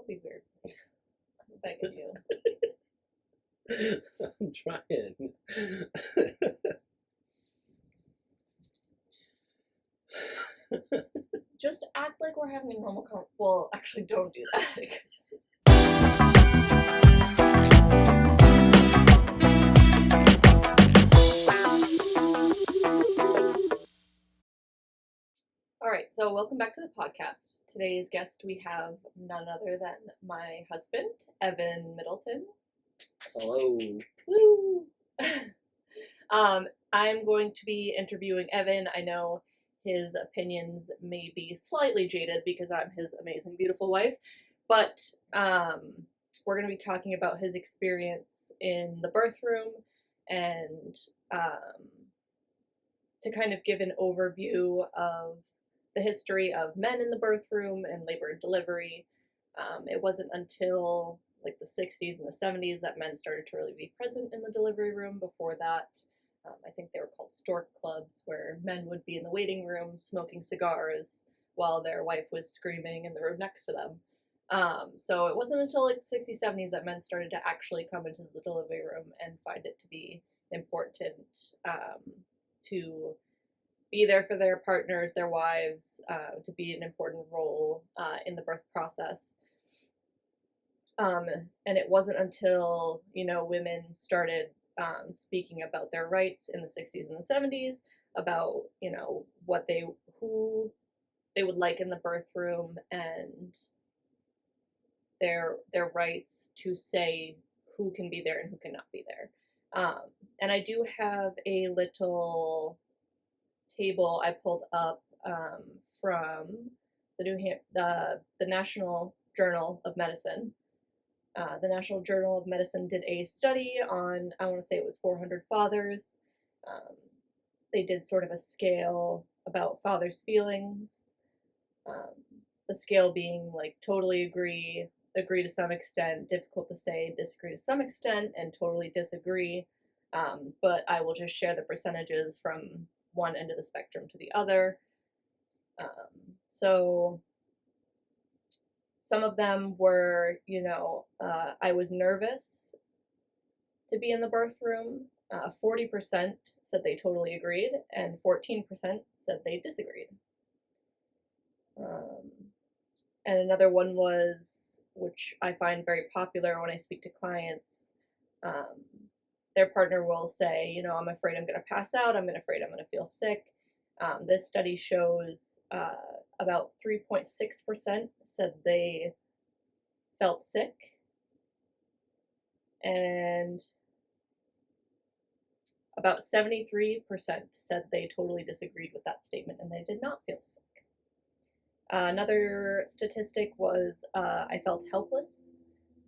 Don't be weird, please. I'm begging you. I'm trying. Just act like we're having a normal well, actually, don't do that. Because all right, so welcome back to the podcast. Today's guest, we have none other than my husband, Evan Middleton. Hello. Woo! I'm going to be interviewing Evan. I know his opinions may be slightly jaded because I'm his amazing, beautiful wife, but we're going to be talking about his experience in the birth room and to kind of give an overview of the history of men in the birth room and labor and delivery. It wasn't until like the 60s and the 70s that men started to really be present in the delivery room. Before that, I think they were called stork clubs, where men would be in the waiting room smoking cigars while their wife was screaming in the room next to them. So it wasn't until like the 60s, 70s that men started to actually come into the delivery room and find it to be important to be there for their partners, their wives, to be an important role in the birth process. And it wasn't until, women started speaking about their rights in the 60s and the 70s, about, who they would like in the birth room and their rights to say who can be there and who cannot be there. And I do have a little table I pulled up from the National Journal of Medicine. The National Journal of Medicine did a study on, I want to say it was 400 fathers. They did sort of a scale about fathers' feelings. The scale being like totally agree to some extent, difficult to say, disagree to some extent, and totally disagree. But I will just share the percentages from one end of the spectrum to the other. So some of them were, I was nervous to be in the birth room. 40% said they totally agreed, and 14% said they disagreed. And another one was, which I find very popular when I speak to clients, their partner will say, I'm afraid I'm going to pass out, I'm afraid I'm going to feel sick. This study shows about 3.6% said they felt sick, and about 73% said they totally disagreed with that statement and they did not feel sick. Another statistic was I felt helpless.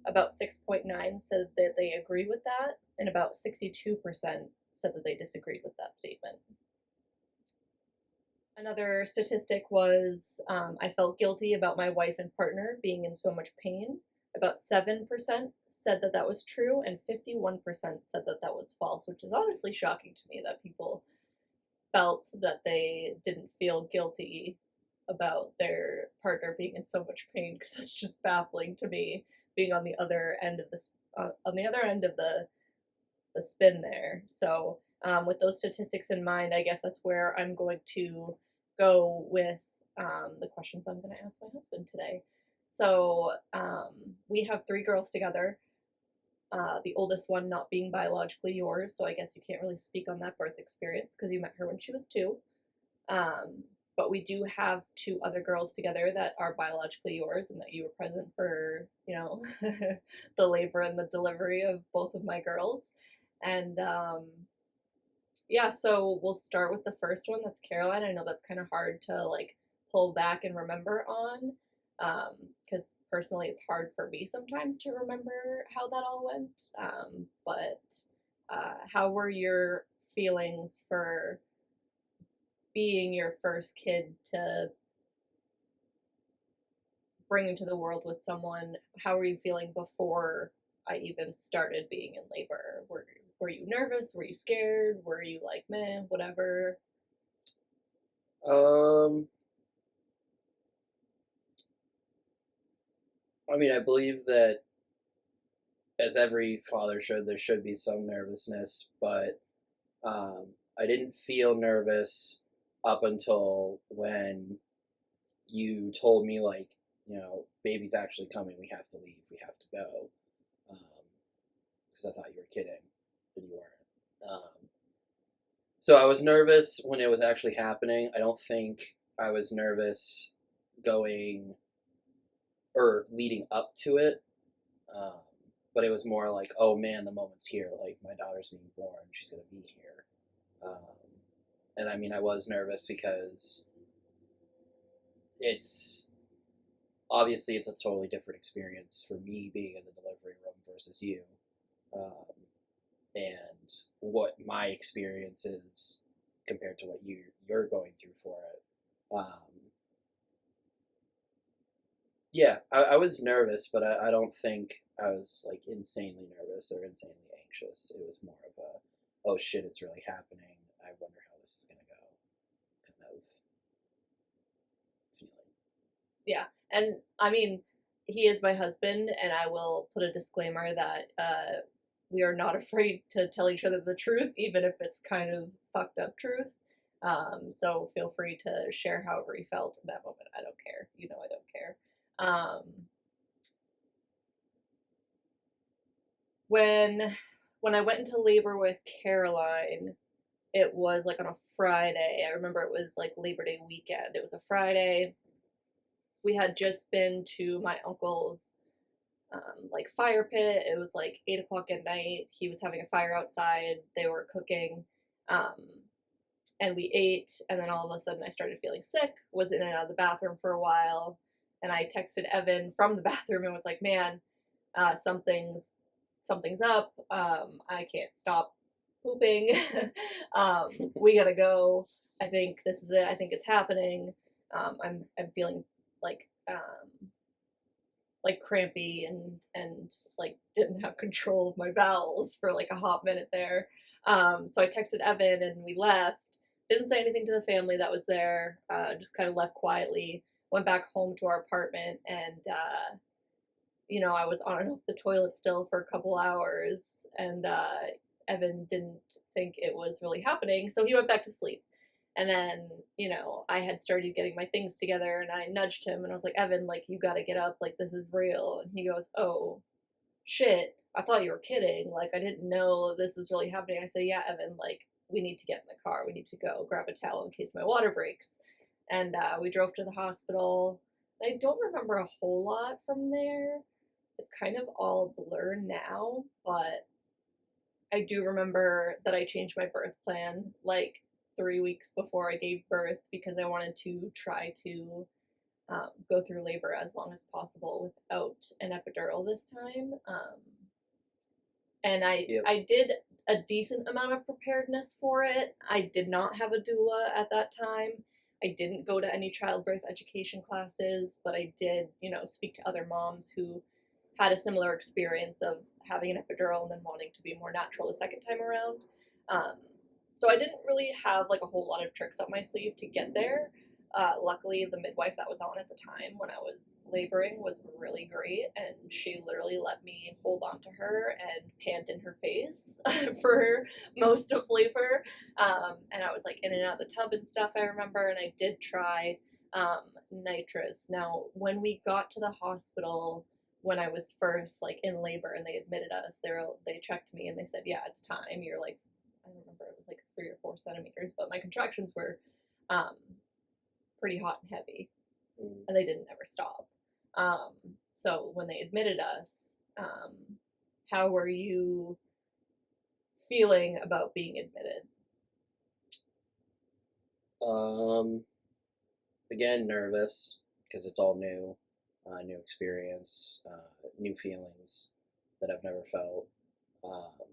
About 6.9 said that they agree with that, and about 62% said that they disagreed with that statement. Another statistic was I felt guilty about my wife and partner being in so much pain. About 7% said that that was true, and 51% said that that was false, which is honestly shocking to me that people felt that they didn't feel guilty about their partner being in so much pain, because that's just baffling to me, being on the other end of the spin there. So with those statistics in mind, I guess that's where I'm going to go with the questions I'm going to ask my husband today. So we have 3 girls together, the oldest one not being biologically yours, so I guess you can't really speak on that birth experience because you met her when she was 2. But we do have 2 other girls together that are biologically yours and that you were present for, the labor and the delivery of both of my girls. And so we'll start with the first one. That's Caroline. I know that's kind of hard to like pull back and remember on, because personally it's hard for me sometimes to remember how that all went. But how were your feelings for being your first kid to bring into the world with someone? How were you feeling before I even started being in labor? Were you nervous? Were you scared? Were you like, meh, whatever? I mean, I believe that as every father should, there should be some nervousness, but I didn't feel nervous up until when you told me, like, baby's actually coming. We have to leave. We have to go. Because I thought you were kidding, but you weren't. So I was nervous when it was actually happening. I don't think I was nervous going or leading up to it. Um, but it was more like, oh man, the moment's here. Like, my daughter's being born. She's going to be here. And I mean, I was nervous because it's obviously it's a totally different experience for me being in the delivery room versus you. Um, and what my experience is compared to what you're going through for it. Yeah, I was nervous, but I don't think I was like insanely nervous or insanely anxious. It was more of a, oh shit, it's really happening. I wonder how this is gonna go, kind of feeling. Yeah, and I mean, he is my husband, and I will put a disclaimer that we are not afraid to tell each other the truth, even if it's kind of fucked up truth. So feel free to share however you felt in that moment. I don't care. You know, I don't care. Um, when when I went into labor with Caroline, it was like on a Friday. I remember it was like Labor Day weekend. It was a Friday. We had just been to my uncle's like fire pit. It was like 8 o'clock at night. He was having a fire outside. They were cooking, um, and we ate. And then all of a sudden, I started feeling sick. Was in and out of the bathroom for a while, and I texted Evan from the bathroom and was like, "Man, something's up. I can't stop pooping. We gotta go. I think this is it. I think it's happening. I'm feeling like like crampy and like didn't have control of my bowels for like a hot minute there. So I texted Evan and we left. Didn't say anything to the family that was there. Just kind of left quietly. Went back home to our apartment and I was on and off the toilet still for a couple hours, and Evan didn't think it was really happening, so he went back to sleep. And then, I had started getting my things together, and I nudged him, and I was like, Evan, like, you gotta get up, like, this is real. And he goes, oh, shit, I thought you were kidding. Like, I didn't know this was really happening. I said, yeah, Evan, like, we need to get in the car. We need to go grab a towel in case my water breaks. And we drove to the hospital. I don't remember a whole lot from there. It's kind of all a blur now, but I do remember that I changed my birth plan like 3 weeks before I gave birth because I wanted to try to go through labor as long as possible without an epidural this time. And Yep. I did a decent amount of preparedness for it. I did not have a doula at that time. I didn't go to any childbirth education classes, but I did, speak to other moms who had a similar experience of having an epidural and then wanting to be more natural the second time around. Um, so I didn't really have like a whole lot of tricks up my sleeve to get there. Luckily, the midwife that was on at the time when I was laboring was really great, and she literally let me hold on to her and pant in her face for most of labor. And I was like in and out of the tub and stuff, I remember, and I did try nitrous. Now, when we got to the hospital, when I was first like in labor and they admitted us, they checked me and they said, yeah, it's time. You're like, I don't remember, it was like 3 or 4 centimeters, but my contractions were um, pretty hot and heavy, Mm. and they didn't ever stop. So when they admitted us, how were you feeling about being admitted? Um, Again, nervous because it's all new, new experience, new feelings that I've never felt. Um,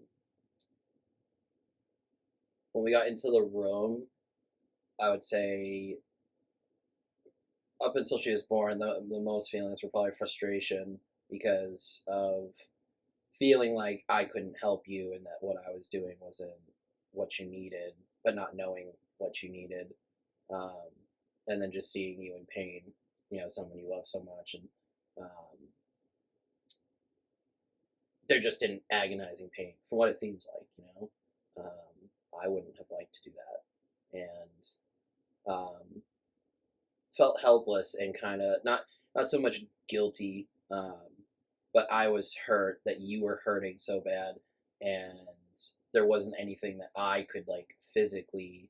when we got into the room, I would say up until she was born, the most feelings were probably frustration because of feeling like I couldn't help you and that what I was doing wasn't what you needed, but not knowing what you needed. Um, and then just seeing you in pain, someone you love so much. And um, they're just in agonizing pain, from what it seems like. I wouldn't have liked to do that, and felt helpless and kind of not so much guilty, but I was hurt that you were hurting so bad, and there wasn't anything that I could like physically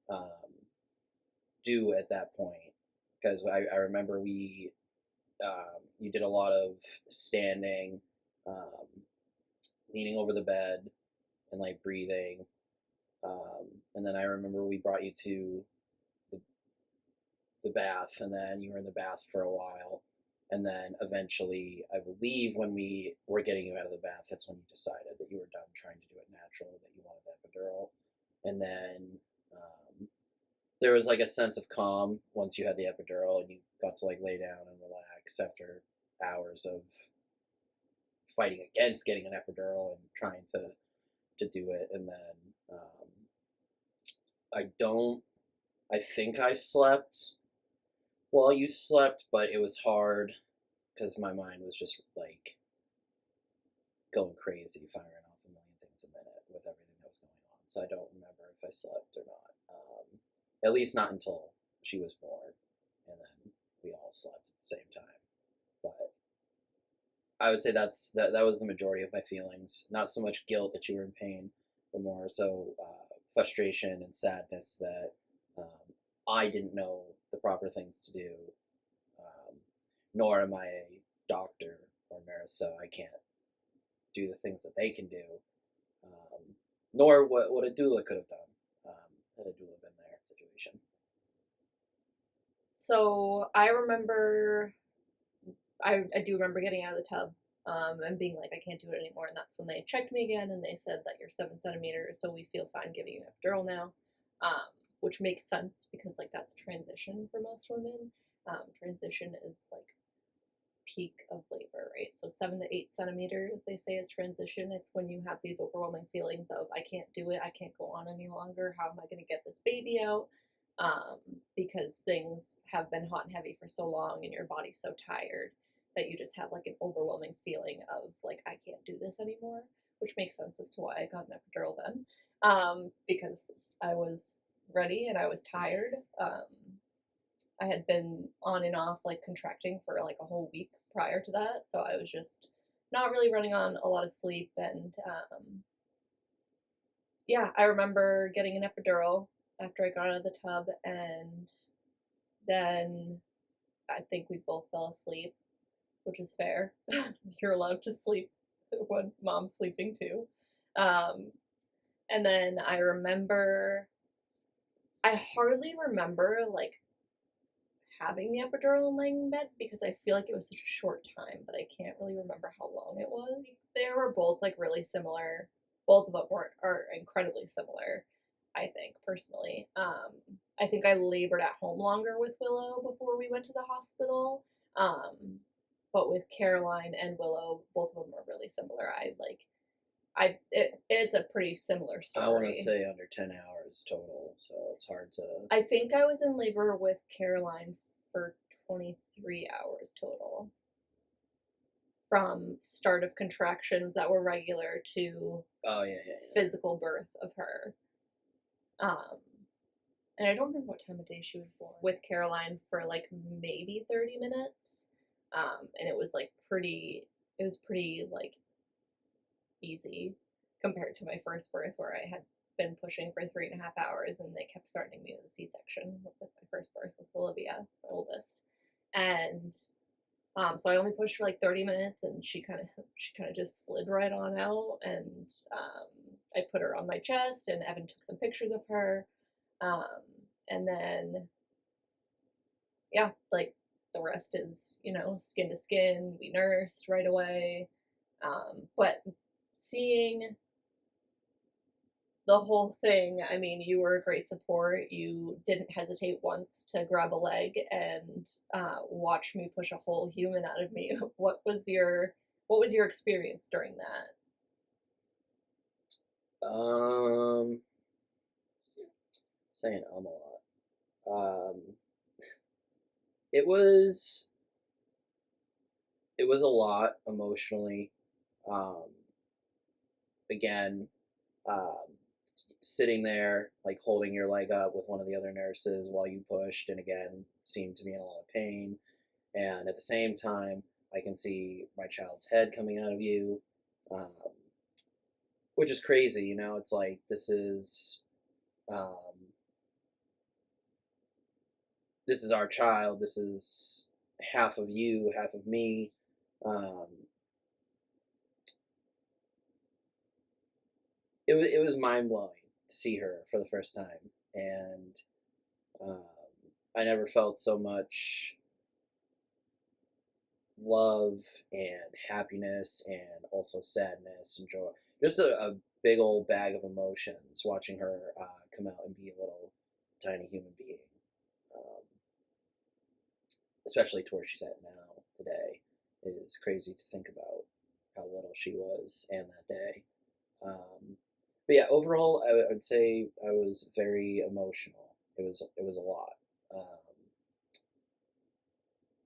um, do at that point, because I remember you did a lot of standing, um, leaning over the bed, and like breathing, and then I remember we brought you to the the bath, and then you were in the bath for a while, and then eventually, I believe when we were getting you out of the bath, that's when you decided that you were done trying to do it natural, that you wanted the epidural, and then there was like a sense of calm once you had the epidural, and you got to like lay down and relax after hours of fighting against getting an epidural and trying to do it, and then I don't. I think I slept while you slept, but it was hard because my mind was just like going crazy, firing off a million things a minute with everything that was going on. So I don't remember if I slept or not. At least not until she was born, and then we all slept at the same time. But I would say that was the majority of my feelings. Not so much guilt that you were in pain, but more so frustration and sadness that um, I didn't know the proper things to do, um, nor am I a doctor or nurse, so I can't do the things that they can do, um, nor what a doula could have done had a doula been their situation. So I do remember getting out of the tub and being like, I can't do it anymore. And that's when they checked me again and they said that you're 7 centimeters, so we feel fine giving you an epidural now, which makes sense because like that's transition for most women. Transition is like peak of labor, right? So 7 to 8 centimeters, they say, is transition. It's when you have these overwhelming feelings of, I can't do it, I can't go on any longer. How am I going to get this baby out? Because things have been hot and heavy for so long and your body's so tired that you just have like an overwhelming feeling of like, I can't do this anymore, which makes sense as to why I got an epidural then, because I was ready and I was tired. I had been on and off like contracting for like a whole week prior to that, so I was just not really running on a lot of sleep. And yeah, I remember getting an epidural after I got out of the tub, and then I think we both fell asleep, which is fair. You're allowed to sleep when mom's sleeping too. Um, and then I hardly remember like having the epidural and laying in bed because I feel like it was such a short time, but I can't really remember how long it was. They were both like really similar. Both of them are incredibly similar, I think, personally. I think I labored at home longer with Willow before we went to the hospital. But with Caroline and Willow, both of them are really similar. It's a pretty similar story. I want to say under 10 hours total, so it's hard to. I think I was in labor with Caroline for 23 hours total. From start of contractions that were regular to physical birth of her. And I don't remember what time of day she was born. With Caroline for like maybe 30 minutes. And it was pretty like easy compared to my first birth where I had been pushing for 3.5 hours and they kept threatening me with a C-section with my first birth with Olivia, my oldest. And so I only pushed for like 30 minutes and she kind of just slid right on out. And I put her on my chest and Evan took some pictures of her. And then, yeah, like the rest is, skin to skin. We nursed right away. But seeing the whole thing, I mean, you were a great support. You didn't hesitate once to grab a leg and watch me push a whole human out of me. What was your experience during that? Saying a lot. It was a lot emotionally. Um, again, um, sitting there, like holding your leg up with one of the other nurses while you pushed, and again, seemed to be in a lot of pain. And at the same time, I can see my child's head coming out of you, um, which is crazy. You know, it's like um, this is our child. This is half of you, half of me. Um, it was mind blowing to see her for the first time, and um, I never felt so much love and happiness and also sadness and joy. Just a big old bag of emotions watching her come out and be a little tiny human being. Um, Especially to where she's at now today. It is crazy to think about how little she was and that day. But yeah, overall, I'd say I was very emotional. It was a lot. Um,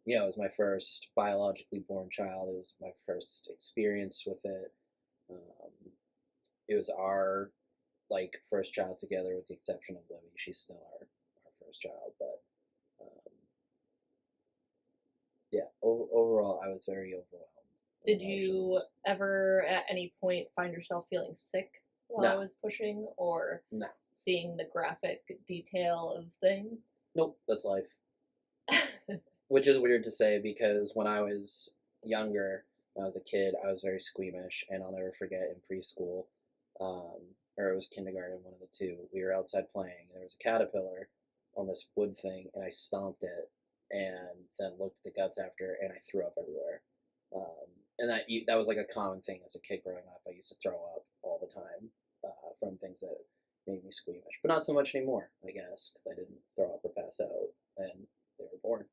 it was my first biologically born child. It was my first experience with it. Um, it was our first child together, with the exception of Libby. She's still our first child, but um, yeah. Overall, I was very overwhelmed. with Did you emotions. ever at any point find yourself feeling sick while I No, was pushing or no, seeing the graphic detail of things? nope. That's life. Which is weird to say because when I was younger, when I was a kid, I was very squeamish, and I'll never forget in preschool, um, or it was kindergarten, one of the two. We were outside playing, and there was a caterpillar on this wood thing, and I stomped it, and then looked at the guts after, and I threw up everywhere. Um, and that was like a common thing as a kid growing up. I used to throw up all the time from things that made me squeamish, but not so much anymore, I guess, because I didn't throw up or pass out, and they were born.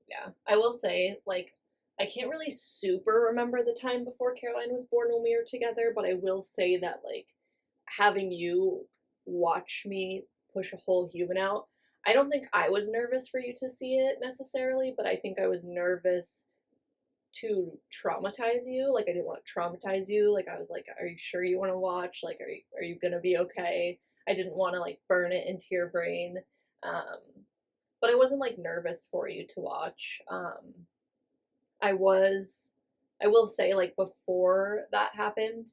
Yeah. I will say, like, I can't really super remember the time before Caroline was born when we were together, but I will say that, like, having you watch me push a whole human out, I don't think I was nervous for you to see it necessarily, but I think I was nervous to traumatize you. Like, I didn't want to traumatize you. Like, I was like, are you sure you want to watch? Like, are you gonna be okay? I didn't want to like burn it into your brain. Um, but I wasn't like nervous for you to watch. I was, I will say, like, before that happened,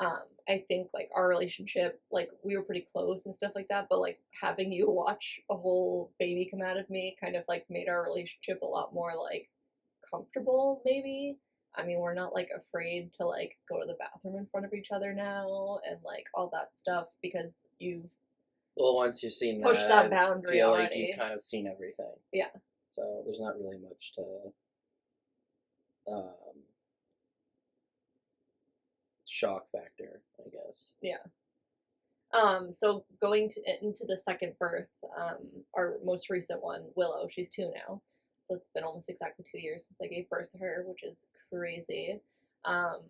I think like our relationship, like, we were pretty close and stuff like that, but like having you watch a whole baby come out of me kind of like made our relationship a lot more like comfortable, maybe. I mean, we're not like afraid to like go to the bathroom in front of each other now and like all that stuff because you've Well, once you've seen pushed that, that I boundary feel like you've already. kind of seen everything. Yeah. So there's not really much to um, shock factor, I guess. Yeah. So going into the second birth, our most recent one, Willow, she's 2 now. So it's been almost exactly 2 years since I gave birth to her, which is crazy. Um,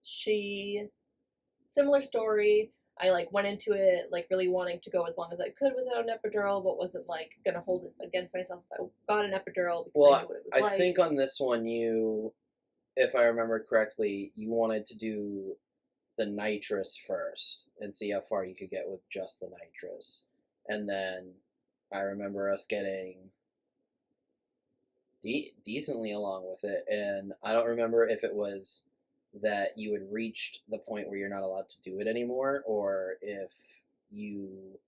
she similar story. I like went into it like really wanting to go as long as I could without an epidural, but wasn't like gonna hold it against myself if I got an epidural because I Well, knew what it was I like. think on this one, if I remember correctly, you wanted to do the nitrous first and see how far you could get with just the nitrous. And then I remember us getting decently along with it. And I don't remember if it was that you had reached the point where you're not allowed to do it anymore, or if you,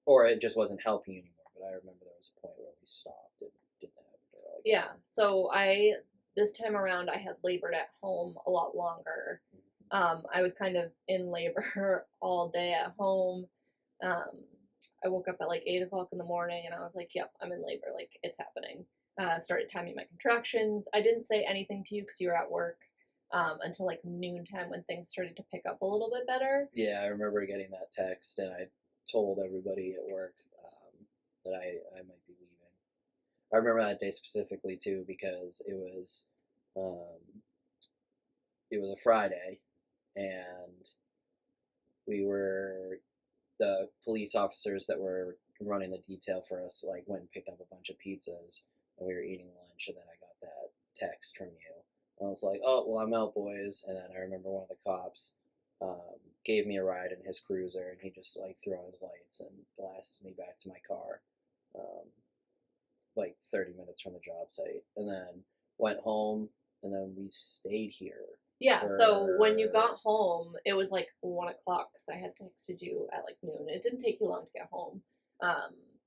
or it just wasn't helping you anymore. But I remember there was a point where we stopped and didn't have it again. Yeah. So this time around I had labored at home a lot longer. I was kind of in labor all day at home. Um, I woke up at like 8 o'clock in the morning and I was like, yep, I'm in labor. Like, it's happening. Started timing my contractions. I didn't say anything to you because you were at work until like noontime when things started to pick up a little bit better. Yeah, I remember getting that text, and I told everybody at work that I might be leaving. I remember that day specifically too because um, it was a Friday, and we were the police officers that were running the detail for us like went and picked up a bunch of pizzas, and we were eating lunch, and then I got that text from you. I was like, oh, well, I'm out, boys. And then I remember one of the cops gave me a ride in his cruiser, and he just like threw on his lights and blasted me back to my car, um, like 30 minutes from the job site. And then went home, and then we stayed here Yeah, so when you for. got home, it was like 1 o'clock because I had texted you at like noon. It didn't take you long to get home.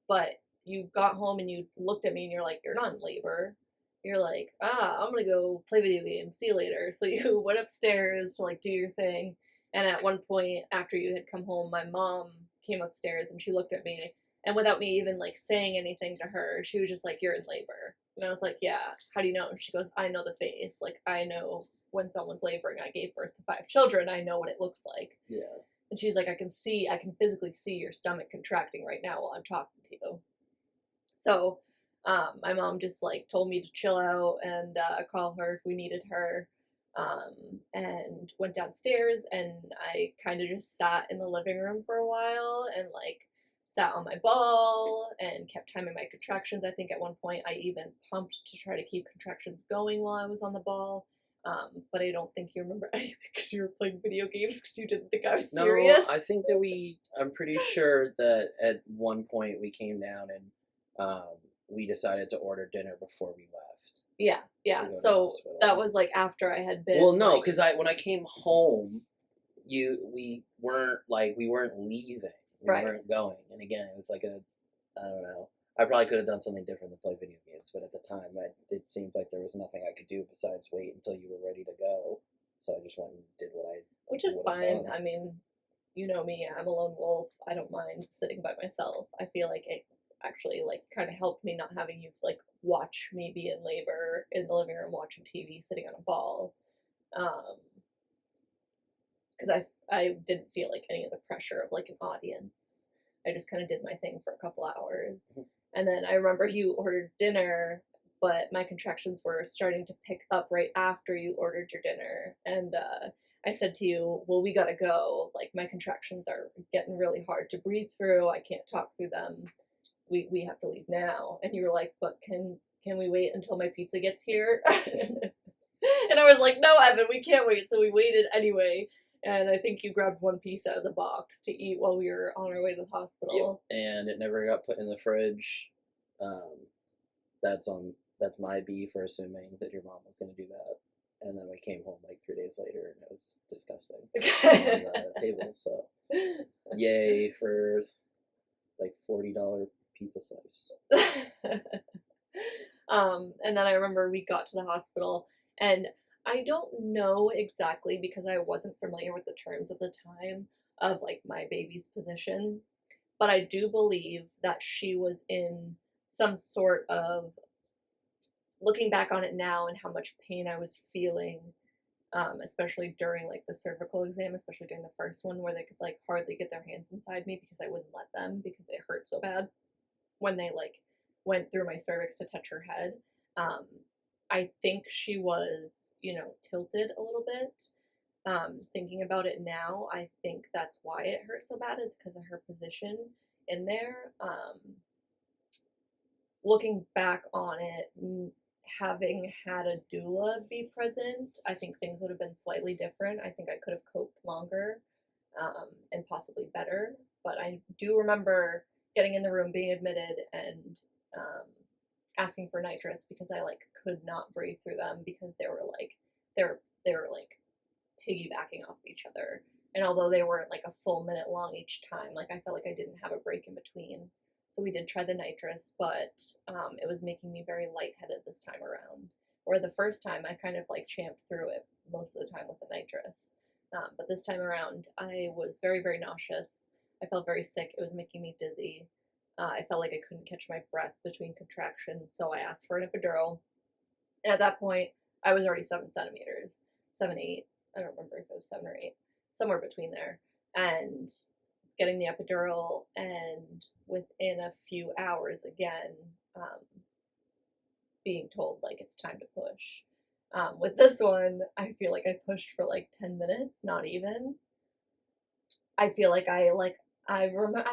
But you got home and you looked at me and you're like, you're not in labor. You're like, I'm gonna go play video games. See you later. So you went upstairs to like do your thing. And at one point after you had come home, my mom came upstairs and she looked at me and without me even like saying anything to her, she was just like, you're in labor. And I was like, yeah, how do you know? And she goes, I know the face. Like, I know when someone's laboring. I gave birth to 5 children. I know what it looks like. Yeah. And she's like, I can physically see your stomach contracting right now while I'm talking to you. So my mom just like told me to chill out and call her if we needed her. And went downstairs and I kind of just sat in the living room for a while and like sat on my ball and kept timing my contractions. I think at one point I even pumped to try to keep contractions going while I was on the ball. But I don't think you remember any of it because you were playing video games because you didn't think I was serious. No, I think that I'm pretty sure that at one point we came down and we decided to order dinner before we left. Yeah, To yeah. go to the So hospital. that was like after I had been. Well, no, like, because when I came home, we weren't leaving. We Right. weren't going. And again, it was like I don't know. I probably could have done something different than play video games, but at the time, it seemed like there was nothing I could do besides wait until you were ready to go. So I just went and did what I Which is would have fine. done. I mean, you know me, I'm a lone wolf. I don't mind sitting by myself. I feel like it actually like kind of helped me not having you like watch me be in labor in the living room watching TV sitting on a ball. Because I didn't feel like any of the pressure of like an audience. I just kind of did my thing for a couple hours. And then I remember you ordered dinner, but my contractions were starting to pick up right after you ordered your dinner. And I said to you, well, we gotta go. Like, my contractions are getting really hard to breathe through. I can't talk through them. We have to leave now. And you were like, but can we wait until my pizza gets here? And I was like, no, Evan, we can't wait. So we waited anyway. And I think you grabbed one piece out of the box to eat while we were on our way to the hospital. Yep. And it never got put in the fridge. That's my B for assuming that your mom was going to do that. And then we came home like 3 days later, and it was disgusting on the table. So, yay for like $40 pizza slice. And then I remember we got to the hospital, and I don't know exactly because I wasn't familiar with the terms at the time of like my baby's position, but I do believe that she was in some sort of, looking back on it now and how much pain I was feeling, especially during like the cervical exam, especially during the first one where they could like hardly get their hands inside me because I wouldn't let them because it hurt so bad when they like went through my cervix to touch her head. Um, I think she was, tilted a little bit. Thinking about it now, I think that's why it hurt so bad is because of her position in there. Looking back on it, having had a doula be present, I think things would have been slightly different. I think I could have coped longer and possibly better. But I do remember getting in the room, being admitted, and asking for nitrous because I like could not breathe through them because they were like piggybacking off each other. And although they weren't like a full minute long each time, like I felt like I didn't have a break in between. So we did try the nitrous, but it was making me very lightheaded this time around. Where the first time I kind of like champed through it most of the time with the nitrous. But this time around, I was very, very nauseous. I felt very sick. It was making me dizzy. I felt like I couldn't catch my breath between contractions, so I asked for an epidural. And at that point, I was already 7 centimeters, 7, 8. I don't remember if it was 7 or 8, somewhere between there. And getting the epidural, and within a few hours, again, being told like it's time to push. With this one, I feel like I pushed for like 10 minutes, not even. I feel like I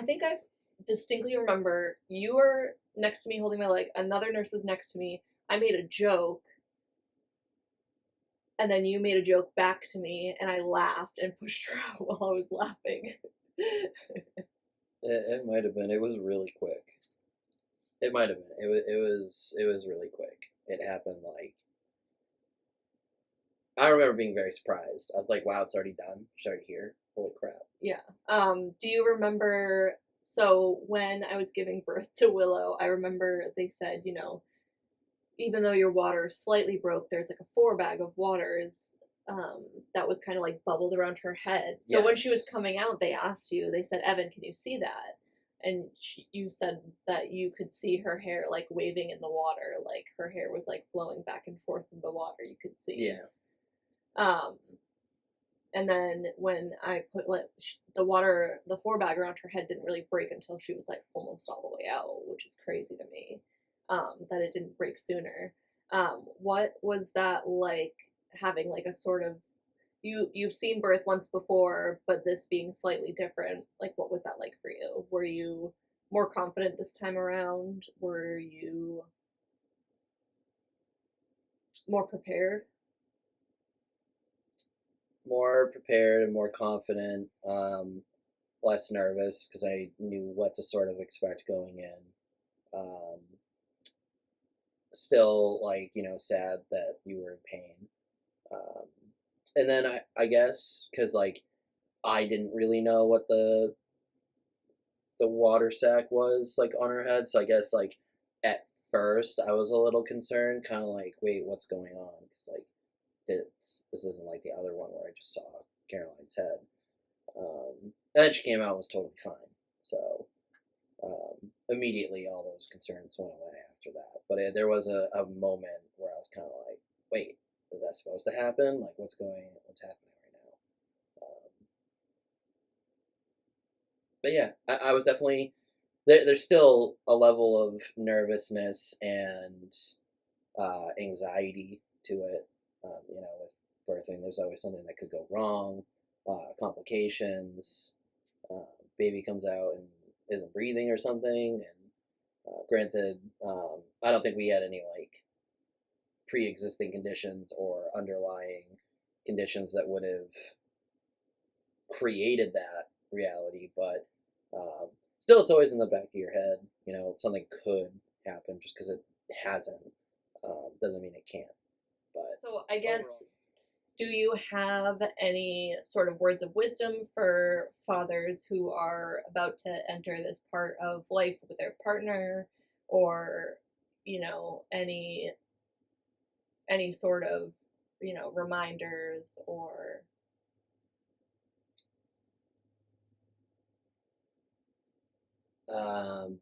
think I distinctly remember you were next to me holding my leg. Another nurse was next to me. I made a joke. and then you made a joke back to me, and I laughed and pushed her out while I was laughing. It might have been. It was really quick. It might have been. It was really quick. It happened like I remember being very surprised. I was like, "Wow, it's already done. It's already here. Holy crap!" Yeah. Do you remember? So when I was giving birth to Willow, I remember they said, even though your water slightly broke, there's like a 4 bag of waters that was kind of like bubbled around her head. So when she was Yes. coming out, they asked you, they said, Evan, can you see that? And you said that you could see her hair like waving in the water, like her hair was like flowing back and forth in the water. You could see. Yeah. Um, and then when I put like the water, the 4 bag around her head didn't really break until she was like almost all the way out, which is crazy to me. That it didn't break sooner. What was that like having like a sort of you've seen birth once before, but this being slightly different? Like, what was that like for you? Were you more confident this time around? Were you more prepared? More prepared and more confident. Less nervous because I knew what to sort of expect going in. Um, Still, like sad that you were in pain. Um, and then I guess because like I didn't really know what the water sack was like on her head, so I guess like at first I was a little concerned, kind of like, wait, what's going on? Because like this isn't like the other one where I just saw Caroline's head. And then she came out and was totally fine. So immediately all those concerns went away after that. But there was a moment where I was kind of like, wait, is that supposed to happen? Like, what's happening right now? But yeah, I was definitely there's still a level of nervousness and anxiety to it. With birthing, there's always something that could go wrong, complications. Uh, Baby comes out and isn't breathing or something. And granted, I don't think we had any like pre-existing conditions or underlying conditions that would have created that reality, but still, it's always in the back of your head. Something could happen just because it hasn't doesn't mean it can't. But So I overall, guess, do you have any sort of words of wisdom for fathers who are about to enter this part of life with their partner, or any sort of reminders or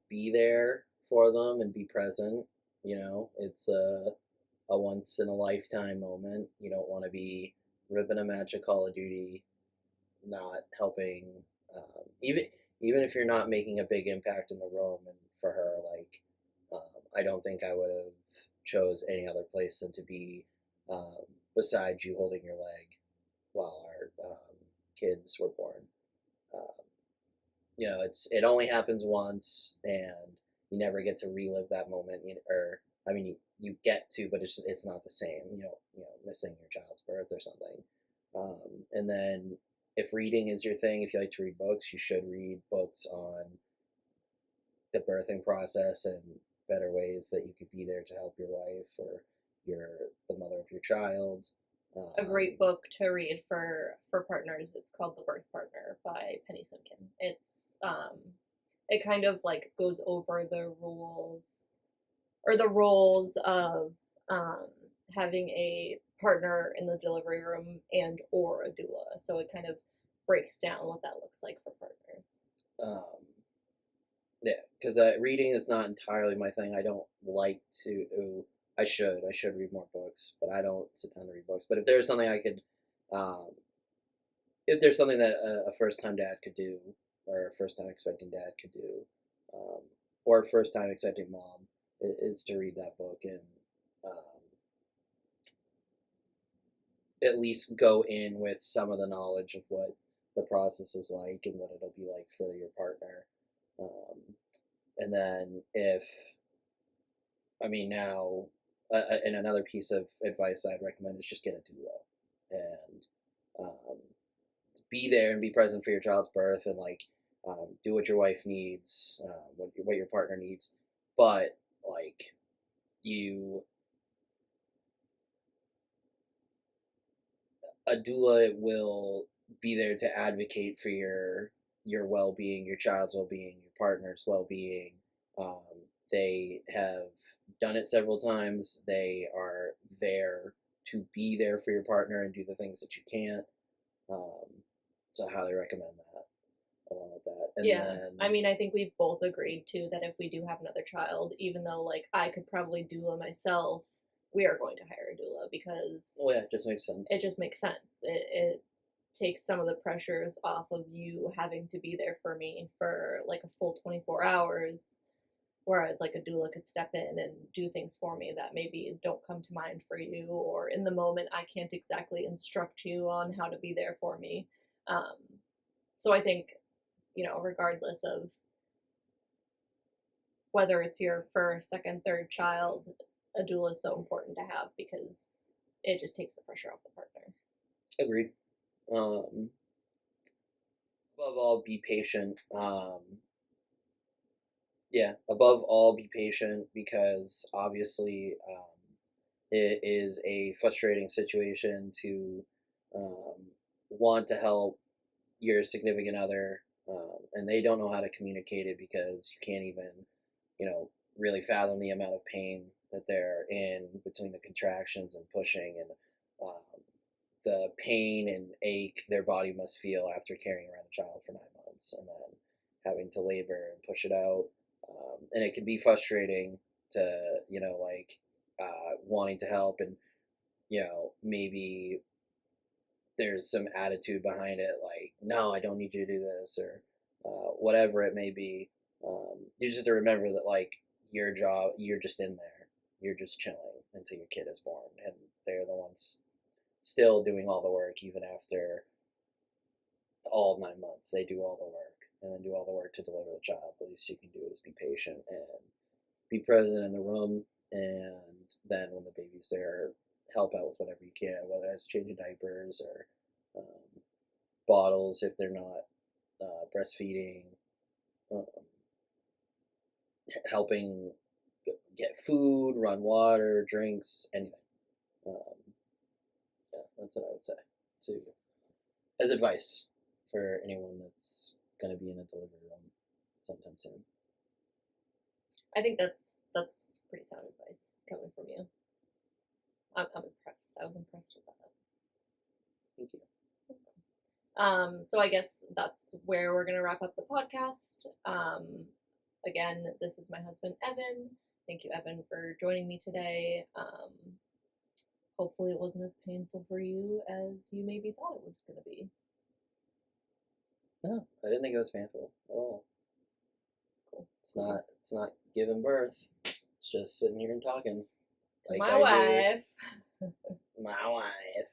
be there for them and be present. It's a once in a lifetime moment. You don't want to be ripping a match of Call of Duty, not helping, even if you're not making a big impact in the room. And for her, like, I don't think I would have chose any other place than to be um, beside you, holding your leg while our kids were born. Um, it only happens once, and you never get to relive that moment. Or I mean, you get to, but it's not the same. Missing your child's birth or something. And then if reading is your thing, if you like to read books, you should read books on the birthing process and better ways that you could be there to help your wife or your the mother of your child. a Um, great book to read for partners. It's called The Birth Partner by Penny Simkin. It kind of like goes over the rules or the roles of um, having a partner in the delivery room and or a doula. So it kind of breaks down what that looks like for partners. um, Yeah, because reading is not entirely my thing. I don't like to. I should read more books, but I don't sit down to read books. But um, if there's something that a first time dad could do, or a first time expecting dad could do, um, or a first time expecting mom, is to read that book and um, at least go in with some of the knowledge of what the process is like and what it'll be like for your partner. Um, and then if I mean, now, and another piece of advice I'd recommend is just get a doula. and be there and be present for your child's birth, and like do what your wife needs, what your partner needs, but like you a doula will be there to advocate for your well-being, your child's well-being, your partner's well-being. Um, they have done it several times. They are there to be there for your partner and do the things that you can't. Um, so I highly recommend that, along with that. And Yeah. then, I mean, I think we've both agreed too that if we do have another child, even though like I could probably doula myself, we are going to hire a doula because oh yeah, it just makes sense. it just makes sense. It takes some of the pressures off of you having to be there for me for like a full 24 hours, whereas like a doula could step in and do things for me that maybe don't come to mind for you, or in the moment I can't exactly instruct you on how to be there for me. um, so I think, regardless of whether it's your first, second, third child, a doula is so important to have because it just takes the pressure off the partner. Agreed. Um, Above all, be patient. Yeah, above all, be patient, because obviously it is a frustrating situation to um, want to help your significant other, and they don't know how to communicate it because you can't even, really fathom the amount of pain that they're in between the contractions and pushing, and the pain and ache their body must feel after carrying around a child for 9 months and then having to labor and push it out. And it can be frustrating to, like wanting to help, and, maybe there's some attitude behind it, like, no, I don't need you to do this, or whatever it may be. You just have to remember that, like, your job, you're just in there, you're just chilling until your kid is born, and they're the ones still doing all the work even after all 9 months. They do all the work and then do all the work to deliver the child. The least you can do is be patient and be present in the room. And then when the baby's there, help out with whatever you can, whether it's changing diapers or bottles if they're not breastfeeding, um, helping get food, run water, drinks, anything. Um, yeah, that's what I would say to as advice for anyone that's going to be in a delivery room sometime soon. I think that's pretty sound advice coming from you. I'm impressed. I was impressed with that. Thank you. So I guess that's where we're gonna wrap up the podcast. Again, this is my husband Evan. Thank you, Evan, for joining me today. Hopefully, it wasn't as painful for you as you maybe thought it was gonna be. No, I didn't think it was painful at all. Cool. It's not. It's not giving birth. It's just sitting here and talking. Like my wife. My wife.